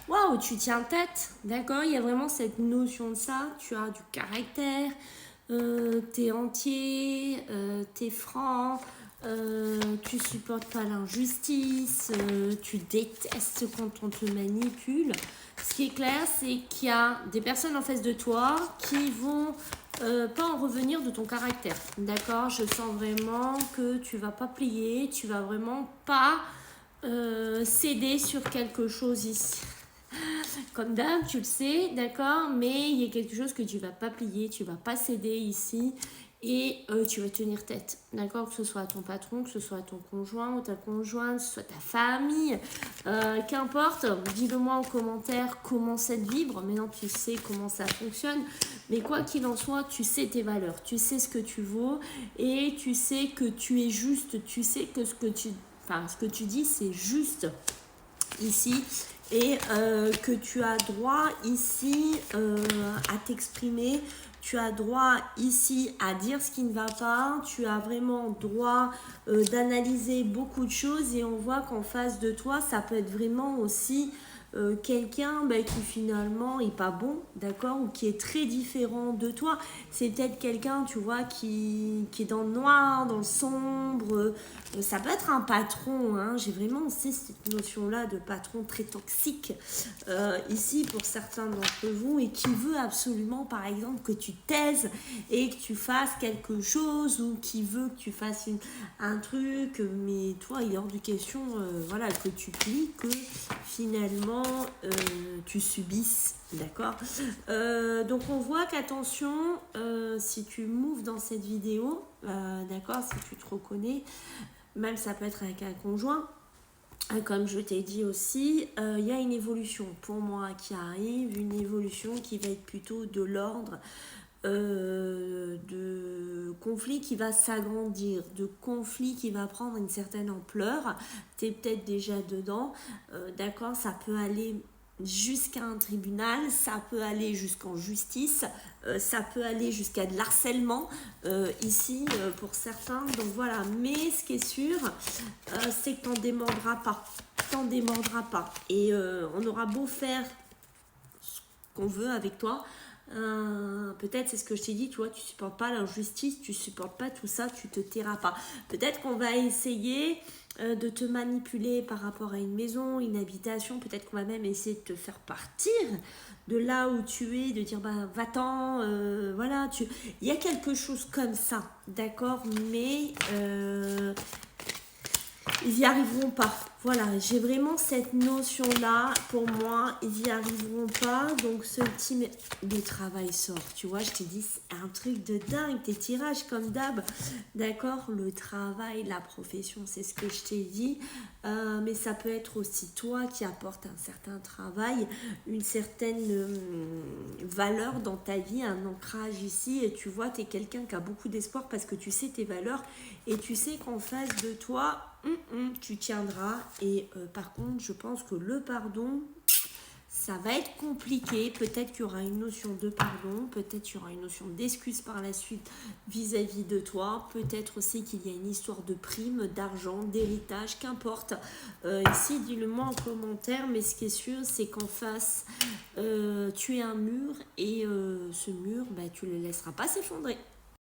waouh, tu tiens tête, d'accord? Il y a vraiment cette notion de ça. Tu as du caractère, t'es entier, t'es franc, tu supportes pas l'injustice, tu détestes quand on te manipule. Ce qui est clair, c'est qu'il y a des personnes en face de toi qui vont pas en revenir de ton caractère, d'accord? Je sens vraiment que tu vas pas plier, tu vas vraiment pas céder sur quelque chose ici. Comme d'hab, tu le sais, d'accord, mais il y a quelque chose que tu vas pas plier, tu vas pas céder ici et tu vas tenir tête, d'accord, que ce soit à ton patron, que ce soit à ton conjoint ou ta conjointe, que ce soit ta famille, qu'importe, dis-le-moi en commentaire comment ça te vibre, maintenant tu sais comment ça fonctionne, mais quoi qu'il en soit, tu sais tes valeurs, tu sais ce que tu vaux et tu sais que tu es juste, tu sais que ce que tu dis c'est juste ici et que tu as droit ici à t'exprimer, tu as droit ici à dire ce qui ne va pas, tu as vraiment droit d'analyser beaucoup de choses et on voit qu'en face de toi ça peut être vraiment aussi quelqu'un qui finalement est pas bon, d'accord, ou qui est très différent de toi. C'est peut-être quelqu'un, tu vois, qui est dans le noir, dans le sombre. Ça peut être un patron, hein. J'ai vraiment aussi cette notion-là de patron très toxique ici pour certains d'entre vous et qui veut absolument, par exemple, que tu taises et que tu fasses quelque chose ou qui veut que tu fasses un truc, mais toi, il est hors de question voilà, que tu plies, que finalement tu subisses, d'accord. Donc on voit qu'attention, si tu moves dans cette vidéo, d'accord, si tu te reconnais, même ça peut être avec un conjoint, comme je t'ai dit aussi, il y a une évolution pour moi qui arrive, une évolution qui va être plutôt de l'ordre de conflit qui va s'agrandir, de conflit qui va prendre une certaine ampleur. Tu es peut-être déjà dedans, d'accord, ça peut aller jusqu'à un tribunal, ça peut aller jusqu'en justice, ça peut aller jusqu'à de l'harcèlement ici pour certains. Donc voilà, mais ce qui est sûr, c'est que t'en démordras pas. T'en démordras pas. Et on aura beau faire ce qu'on veut avec toi. Peut-être c'est ce que je t'ai dit, tu vois, tu supportes pas l'injustice, tu supportes pas tout ça, tu te tairas pas. Peut-être qu'on va essayer de te manipuler par rapport à une maison, une habitation, peut-être qu'on va même essayer de te faire partir de là où tu es, de dire bah va-t'en, voilà, il y a quelque chose comme ça, d'accord, mais ils y arriveront pas. Voilà, j'ai vraiment cette notion-là. Pour moi, ils y arriveront pas. Donc, ce petit de travail sort. Tu vois, je t'ai dit, c'est un truc de dingue. Tes tirages, comme d'hab. D'accord, le travail, la profession, c'est ce que je t'ai dit. Mais ça peut être aussi toi qui apporte un certain travail, une certaine valeur dans ta vie, un ancrage ici. Et tu vois, tu es quelqu'un qui a beaucoup d'espoir parce que tu sais tes valeurs et tu sais qu'en face de toi, tu tiendras. Et par contre, je pense que le pardon, ça va être compliqué. Peut-être qu'il y aura une notion de pardon, peut-être qu'il y aura une notion d'excuse par la suite vis-à-vis de toi. Peut-être aussi qu'il y a une histoire de prime, d'argent, d'héritage, qu'importe. Ici, dis-le-moi en commentaire, mais ce qui est sûr, c'est qu'en face, tu es un mur et ce mur, tu ne le laisseras pas s'effondrer.